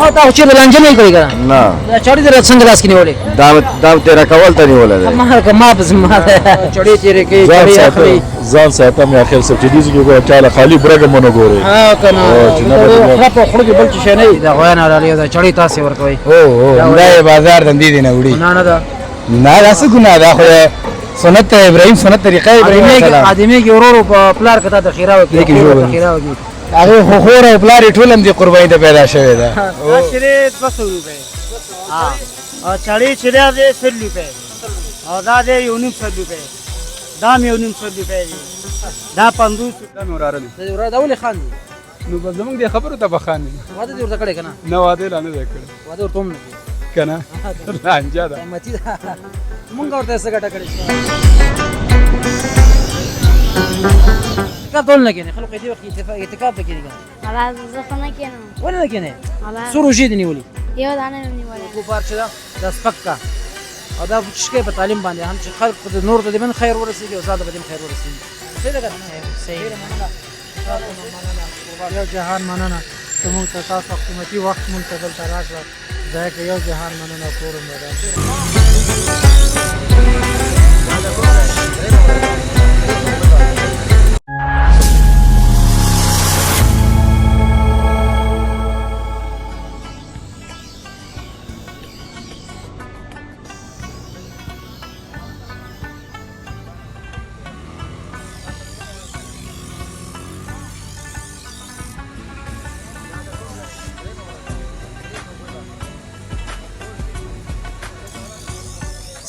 ما تا چې لانجه نه کوي کنه نه دا چړې در څنګه لاس کې نیولې دا تیرا کول ته نیولې ده ما هر ما بس ما چړې تیرې کې چړې اخلي ځان ساتم یا خیر سب چې دې کې چاله خالی برګه مونږ ګوري ها کنه خپل خړګي بل څه نه دا غوان علی دا چړې تاسو ورکوي او دا بازار د دې نه وړي نه دا نه دا څه ګناه ده خو سنت ابراهيم سنت طریقه ابراهيم ادمي کې ورور په پلار کته د خیراو کې خیراو کې هغه خور او پلار ټولم دي قرباني ته پیدا شوی ده دا چیرې 200 روپے ها او چړې چیرې دې 100 روپے او دا دې 900 روپے دا مې 900 روپے دا 50 دا مراره دي دا ولې خان دي نو بس زمونږ د خبرو ته بخانه واده دې ورته کړی کنه نه واده لا نه کړی واده ورته هم نه کنه رانجا ده متي مونږ ورته څه ګټه کړی اعتکاف ټول نه کېنه خلک دې وخت اعتکاف وکړي خلاص زه خو نه کېنم ولې نه کېنه خلاص څو روژې دې نیولې یو دانه مې نیولې کو پار چې دا سپک کا او دا چې په تعلیم باندې هم چې خلک د نور د من خیر ورسېږي او زاده به خیر ورسېږي صحیح ده صحیح یو جهان مننه ته موږ ته تاسو قیمتي وخت مونږ ته دلته راکړه ځکه یو جهان مننه کورم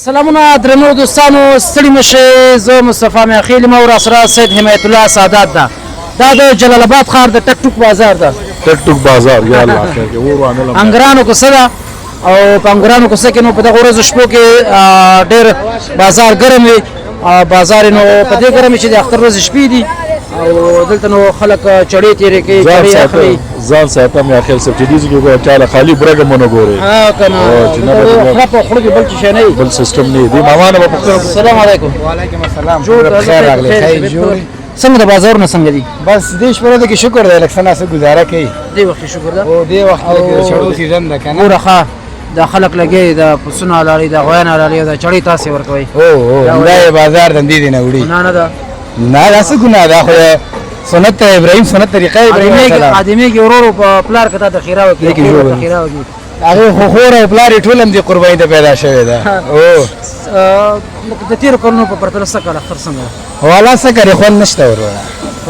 سلامونه درنو دوستانو ستړي مشه زه مصطفی میاخیل مو را سره سید حمایت الله سعادت ده دا د جلال آباد ښار د ټک ټوک بازار ده ټک ټوک بازار یا الله خیر کې ور وانه انګرانو کوڅه ده او په انګرانو کوڅه کې نو په دغه ورځ شپو کې ډېر بازار ګرم وي بازار نو په دې ګرم چې د اختر ورځ شپې دي او دلته نو خلک چړې تیرې کوي چړې اخلي ځان ساتم یا خیر سب چې دې کې چاله خالی برګه مونږ ګوري ها کنه خپل خړګي بل څه نه بل سیستم نه دی مامانه په پختو السلام علیکم وعلیکم السلام جوړ خیر راغلی خیر جوړ څنګه د بازار نه څنګه دي بس دې شپه ته کې شکر دی لکه څنګه گزاره کوي دې وخت شکر ده او دې وخت کې چړو سیزن ده کنه ورخه د خلک لګي د پسونه لاري د غوان لاري د چړې تاسو ورکوي او دا بازار د دې نه وړي نه دا نه دا څه ګناه ده خو سنت ابراهيم سنت طریقه ابراهيم ادمي کې ورور په پلار کته د خیراو کې خیراو کې هغه خور او پلار ټولم دي قرباني ته پیدا شوی ده او د تیر کورونو په پرتله سکه اختر څنګه والا څه کوي خو نشته ورونه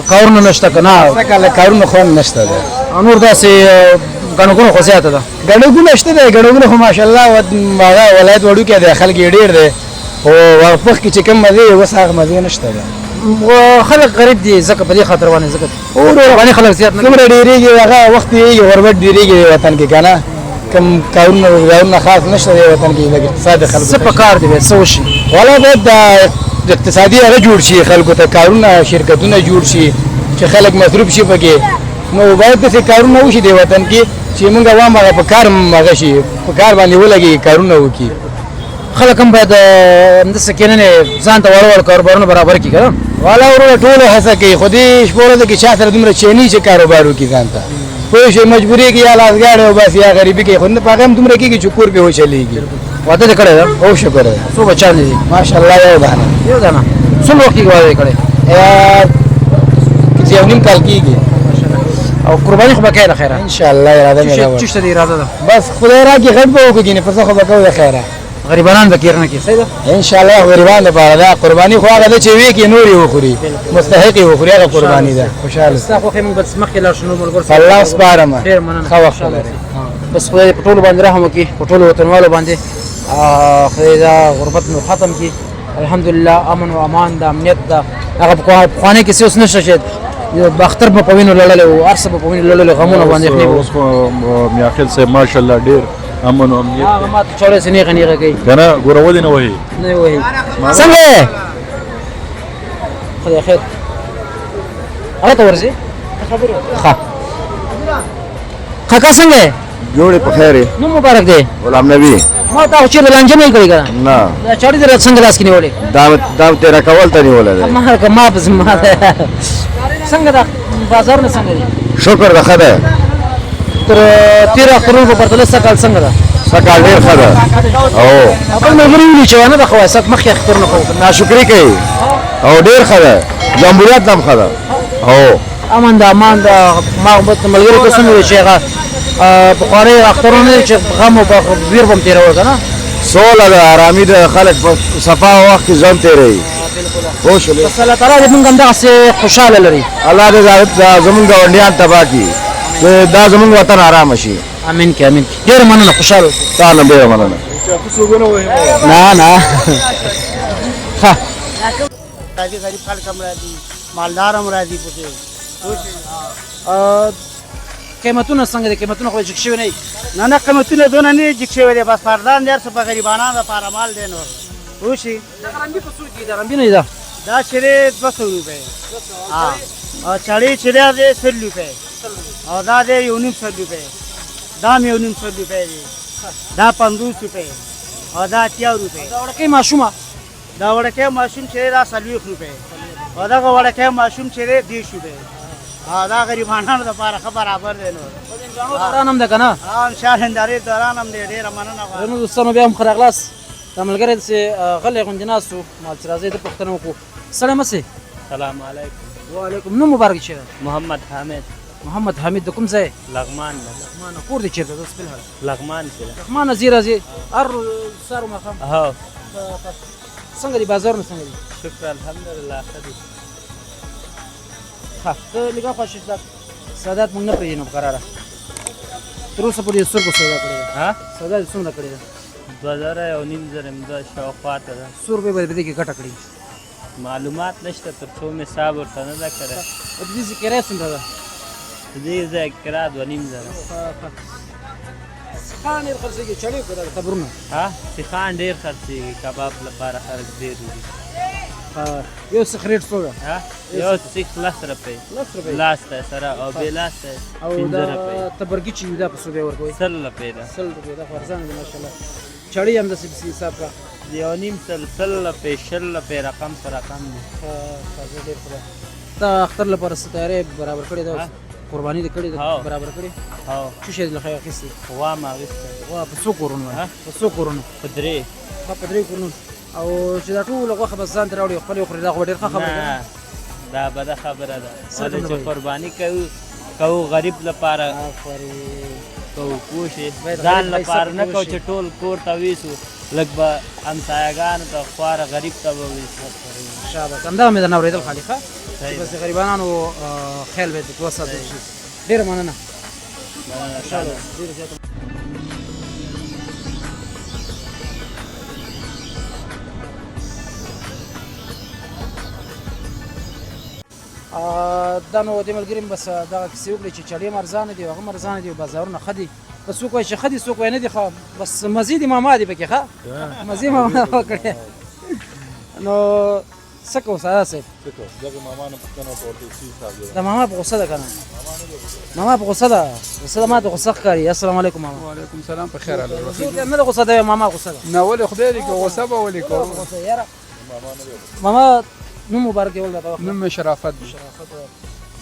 کارونه نشته کنه څه کله کارونه خو نشته ده نور داسې غنوګونو خو زیاته ده غنوګونه شته ده غنوګونه خو ماشاءالله ولایت وړو کې د خلک ډیر دي او وقف کې چې کوم مزه وسه مزه نشته ده خلک غریب دي ځکه په دې خاطر باندې ځکه او باندې خلک زیات نه کومره ډیریږي هغه وخت یې وربټ ډیریږي وطن کې کنه کم کارونه خاص نشته دی وطن کې د اقتصاد خلکو څه په کار دی څه وشي ولا د اقتصادي هغه جوړ شي خلکو ته کارونه شرکتونه جوړ شي چې خلک مصروف شي پکې نو باید څه کارونه وشي د وطن کې چې موږ وامه په کار مغه شي په کار باندې ولګي کارونه وکي خلک هم باید د سکینه ځان ته ورور کاروبارونه برابر کړي کنه والا ورو ټول هڅه کوي خو دې شپوره د کې چا سره دومره چینی چې کاروبار وکي ځان ته په شي مجبوری کې یا لاسګاړ او بس یا غریبي کې خو نه پاګم دومره کې چې کور به وچلېږي واده کړی دا او شکر دی څو بچان دي ماشاءالله یو دانه څو وخت کې واده کړی یو نیم کال کېږي او قرباني خو به کوي له خیره ان شاء الله اراده مې ده چشته دی اراده ده بس خدای راکړي غټ به وکړي نه پس خو به کوو د خیره غریبانان به کېر نه کې صحیح ده ان شاء الله غریبان لپاره دا قرباني خو هغه چې وی کې نور یو خوري مستحق یو خوري هغه قرباني ده خوشاله تاسو خو هم بس مخکې لا شنو ملګر الله سپارم خیر مننه خو وخت لري بس خدای په ټول باندې رحم وکړي په ټول وطنوالو باندې خدای دا غربت نو ختم کړي الحمدلله امن او امان د امنیت دا هغه په خانه کې څه اوس نشته چې باختر په پوینو لړل او ارسه په پوینو لړل غمونه باندې خني اوس میاخیل صاحب ماشاءالله ډیر امن او امنیت هغه ما ته چوره سنې غنیغه کوي کنه ګورول نه وای نه وای څنګه خدای خیر هغه ته ورځي خبره ښه کاکا څنګه جوړې په خیره نو مبارک دی غلام نبی ما ته چې لانجه نه کوي کنه نه دا چړې در څنګه لاس کې نیولې دا تیرا کول ته نیولې ده ما بس ما څنګه دا بازار نه څنګه دی شکر ده خدای تر تیر اخترونو په پرتله سږ څنګه ده؟ سږ ډېر ښه ده او خپل ملګري ویلي چې ونه ده خو سږ مخکې اخترونه کوو ناشکري کوي او ډېر ښه ده جمهوریت هم ښه ده او امن ده امان ده ما ملګرو ته څنګه وایي چې هغه پخواني اخترونه دي چې غم او ویر به هم تېروه که نه سوله ده ارامي ده خلک په صفا وخت کې ژوند تېروي پوه شولې بس الله تعالی دې موږ همدغسې خوشحاله لري الله دې زمونږ ګاونډیان تباه کړي چې دا زمونږ وطن ارامه شي امین کې امین کې ډېره مننه خوشحاله اوسئ تا نه ډېره مننه نه نه ښه راځي غریب خلک هم راځي مالدار هم راځي پکې قیمتونه څنګه دي قیمتونه خو جګ شوي نه دي نه قیمتونه دونه نه دي جګ شوي دي بس مردان ډېر څه په غریبانو دپاره مال دی نور پوه شي د غرمبي په څو کې د غرمبي نه دي دا دا چرې 200 روپۍ او چړې چریا دی 100 روپۍ او دا دی 1900 روپۍ دا مې 1900 روپۍ دی دا 50 روپۍ او دا 80 روپۍ دا وړکۍ ماشومه دا وړکۍ ماشوم چې دا 40 روپۍ او دغه وړکۍ ماشوم چې دی 10 روپۍ دا غریبانو دپاره ښه برابر دی نور دوران هم ده که نه انشاء هندارې دوران هم دی ډېره مننه غواړم زموږ دوستانو بیا هم ښه راغلاست دا ملګری داسې غلی غوندې ناست و مال چې راځئ د پوښتنه وکړو سړی مسې سلام علیکم وعلیکم نوم مبارک چېرې محمد حامد محمد حمید د کوم ځای لغمان ده لغمانه کور دې چېرته ده سپین حال لغمان کې ده لغمانه ځې راځې هر سهار و ماښام هو څنګه دي بازارونه څنګه دي شکر الحمدلله ښه دي ښه ته نګاه خوښ سعادت موږ نه پرېږدي نو په قراره تر اوسه پورې د سترګو سودا کړې ده ها سودا دې څومره کړې ده 2000 او نیم زره مې دا شاوخوا ته ده 100 روپۍ به دې کې ګټه کړې معلومات نشته تر څو مې حساب ورته نه ده کړی او د دې ځای کرایه څومره ده د دې ځای کرایه 2 نیم زره سیخان ډېر خرڅېږي چړې که دا قبرونه ها سیخان ډېر خرڅېږي کباب لپاره خلک ډېر وي یو سیخ ریټ څو ده ها یو سیخ 10 روپۍ 10 روپۍ لاس ته سره او بې لاس ته او 15 دا روپۍ تبرګي چې وي دا په څو بیا ورکوئ 100 روپۍ ده 100 روپۍ دا خو ارزانه دي ماشاءالله چړې هم داسې پسې حساب کړه یو نیم سل روپۍ 20 روپۍ رقم پر رقم دی ښه ډېر ښه ده تا اختر لپاره څه تیاری برابر کړې ده قرباني دې کړې ده هو. برابر کړې هو څه شی دې له خیه اخیستې غوا مې اخیستی وا په څو کورونو ها؟ په څو کورونو په درې ښه په 3 کورونو او چې دا ټوله غوښه بس ځان ته راوړي خپلې وخوري دا خو ډېر ښه خبره ده نه دا بده خبره ده څه ولې نه چې وایي؟ قرباني کوو غریب لپاره آفرین کوو پوه شې باید ځان غریب لپاره پیسې نه کوو پوه چې شي. ټول کور ته ویسو لږ به همسایهګانو ته خواره غریب ته به ویسو شاباس همدغه مې درنه اورېدل خالي ښه صحیح بس د غریبانو خیال باید وساتل شي ډېره مننه ده. ډېره زیاته دا نو دې ملګري مې بس دغه کیسې وکړې چې چړې هم ارزانه دي او هغه هم ارزانه دي او بازارونه ښه دي که څوک وایي چې ښه دي څوک وایي نه دي ښه بس مزې دي ماما دي پکې ښه مزې ماما وکړې نو څه کوو ساده صاحب د ماما په غوسه ده که نه ماما په غوسه ده غوسه ده ما ته غوسه ښکاري السلام علیکم ماما وعلیکم سلام په خیر الله زه نه ده غوسه ده ماما غوسه ده نه ولې خدای دې که غوسه به ولې کوو غوسه یاره ماما نوم مبارک دی ولدا په وخت نوم مې شرافت دی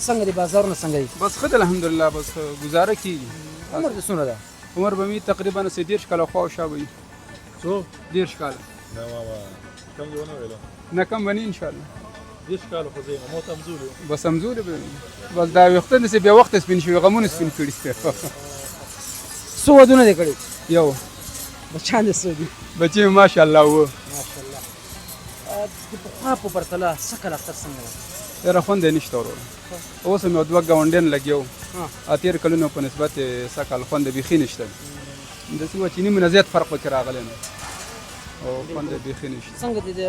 څنګه دي بازارونه څنګه دي بس ښه دی الحمدلله بس ګزاره کېږي عمر دې څومره ده عمر به مې تقریبا 30 کاله خواوشا وي څو 30 کاله نه ماما کم یې ونه ویله نه کم به نه انشاءالله 10 کاله خو زه مو تمزول بس همزولې به بس دا وختونه چې بیا وخت سپین شوي غمونه سپین کړي څو ودونه دې کړي یو بچیان دې څو دي بچې مې ماشاءالله وه ماشاءالله د پخوا په پرتله سږ اختر څنګه ده یاره خوند یې نشته وروره اوس مې دوه ګاونډیان لګیو اتېر کلونو په نسبت یې سږ کال خوند یې بیخي نشته داسې وه چې نیمه نه زیات فرق پکې راغلی نو او خوند یې بیخي نشته څنګه دي د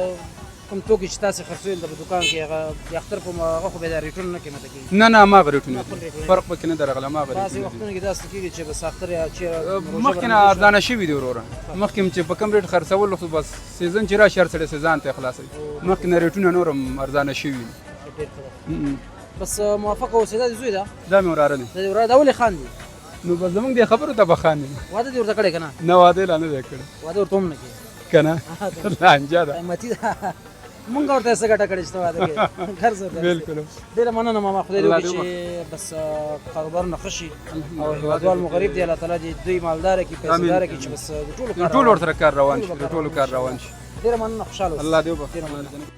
کوم توکي چې تاسې خرڅوي په دوکان کې هغه د اختر په هغه خو بیا د ریټون نه قیمته کېږي نه نه هماغه ریټونه خپل دي ریټونه. فرق پکې نه دی راغلی هماغه بعضې ریټونه وختونه کې داسې کېږي چې بس اختر یا چېرې مخکې نه ارزانه شوي دي وروره مخکې چې په کم ریټ خرڅول خو بس سیزن چې راشي هر سړی سیزان ته خلاصوي مخکې نه ریټونه نور هم ارزانه شوي دي بس موافقه اوسې دا د زوی ده دا مې وراره دي د دې وراره دا ولې خاندي نو بس زموږ دې خبرو ته به خاندي واده دې ورته کړی که نه نه واده یې لا نه دی کړی واده ورته هم نه کېږي که نه لانجه ده قیمتي ده مونږ ورته څه ګټه کړې چې ته واده کوې غرض ورته بالکل ډېره مننه ماما خدای دې وکړي چې بس کاروبارونه ښه شي او هېوادوال مو غریب دی الله تعالی دې دوی مالداره کړي پیسېداره کړي چې بس د ټول ورسره کار روان شي د ټولو کار روان شي ډېره مننه خوشحاله اوسئ. الله دې وبخښي. ډېره مننه.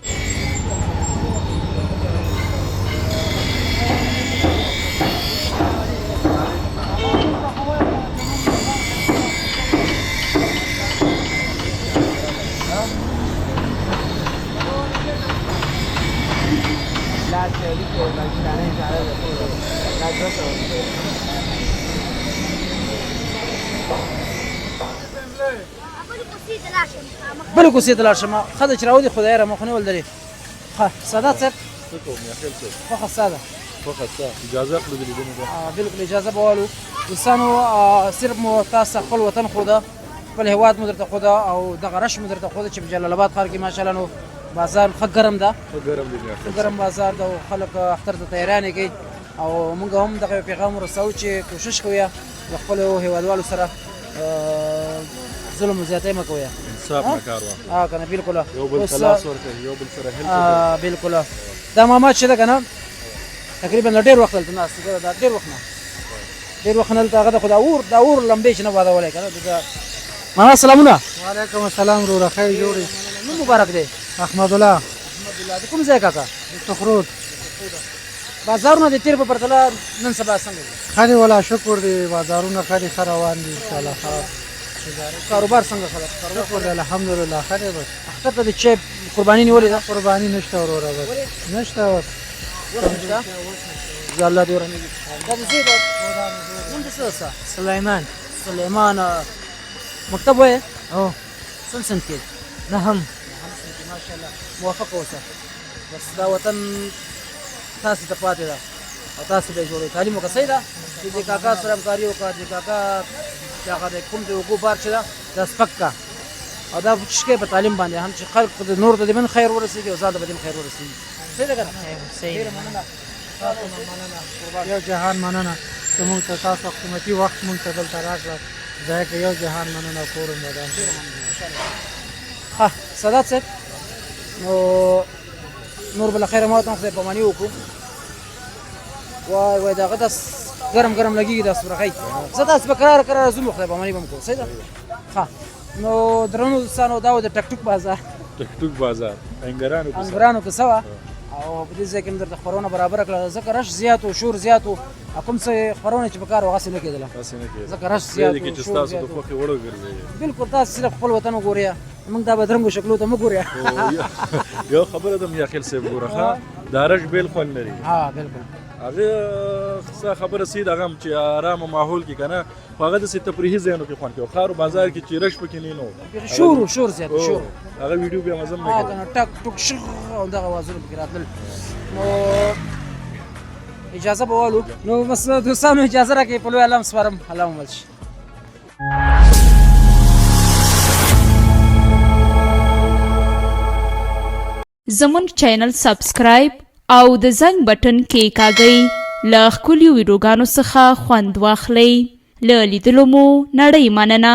بلې کوڅې ته لاړ شم ښه ده چې راودې خدای را مخ نه ولدرې ښه سادات صاحب خوښه ستا ده اجازه اخلو د لیدنې ده بالکل اجازه به والو دوستانو صرف مو تاسو ته خپل وطن ښوده خپل هېواد مو درته ښوده او دغه رش مو درته ښوده چې په جلال آباد ښار کې ماشاءالله نو بازار ښه ګرم ده ښه ګرم بازار ده او خلک اختر ته تیارانې کوي او موږ هم دغه پیغام ورسوو چې کوشش کوئ د خپلو هېوادوالو سره ظلم زیاتی مه کوئ انصاف نه کار واخلئ که نه بالکل یو بل ته لاس ورکړئ یو بل سره هیلپ بالکل دا ماما چې ده که نه تقریبا له ډېر وخت دلته ناست دی دا ډېر وخت نه ډېر وخت نه دلته هغه ده خو دا اور لمبې چې نه بادولی که نه ماما سلامونه وعلیکم السلام وروره خیر جوړې نوم مبارک دی احمد الله د کوم ځای کاکا تخرود بازارونه د تېر په پرتله نن سبا څنګه دي خري ولا شکر دی بازارونه خري ښه روان دي انشاءالله کاروبار څنګه خلک شکر دی الحمدلله خري بس اختر ته د چای قرباني نیولې ده قرباني نشته وروره بس نشته بس الله دې ورنږدې دا د زوی ده نوم دې څه ده ستا سلیمان سلیمان مکتب وایې او څوم صنف کې نهم ماشاءالله موفق اوسه بس دا وطن تاسو ته پاتې ده او تاسو به یې جوړوئ تعلیم وکړه صحیح ده چې د کاکا سره همکاري وکړه د کاکا چې هغه د کوم د اوبو بار چې ده دا سپک کړه او دا کوشش کوي په تعلیم باندې هم چې خلک د نور ته د من خیر ورسېږي او ځان ته به د خیر ورسېږي صحیح ده که نه ډېره مننه تاسو نه مننه یو جهان مننه چې موږ ته تاسو قیمتي وخت موږ ته دلته راکړه ځای کې یو جهان مننه کورم ودان ښه سادات صاحب نو نور بله خیره ما ورته هم خدای پاماني وکړو وای د هغه داس ګرم ګرم لګېږي دا سورخی زه داسې به کراره ځو نو خدای پاماني به م کوو صحیح ده ښه نو درنو دوستانو دا و د ټکټوک بازار ټکټوک بازار انګرانو کې څه وه او په دې ځای کې مې درته خپرونه برابره کړه ځکه رش زیات و شور زیات و کوم څه خپرونه چې په کار وه هغسې نه کېدله ځکه رش زیات و شور زیات و بالکل تاسو صرف خپل وطن وګورئ موږ دا بدرنګو شکلو ته مه ګورئ یو خبره ده میاخیل صاحب ګوره ښه دا رش بیل خوند لري بالکل هغه څه خبره سي دغه هم چې ارامه ماحول کې که نه خو هغه داسې تفریحي ځایونو کې خوند کوي ښار بازار کې چې رش پکې نه نو شور زیات شور هغه ویډیو بیا مزه نه کوي ټک ټک شغ او دغه اوازونه پکې راتلل نو اجازه به والو نو بس دوستانو اجازه راکړئ په لوی الله م سپارم الله مو مل شي زمونږ چینل سبسکرایب او د زنګ بټن کې کاږئ له ښکلیو ویډیوګانو څخه خوند واخلئ له لیدلو مو نړۍ مننه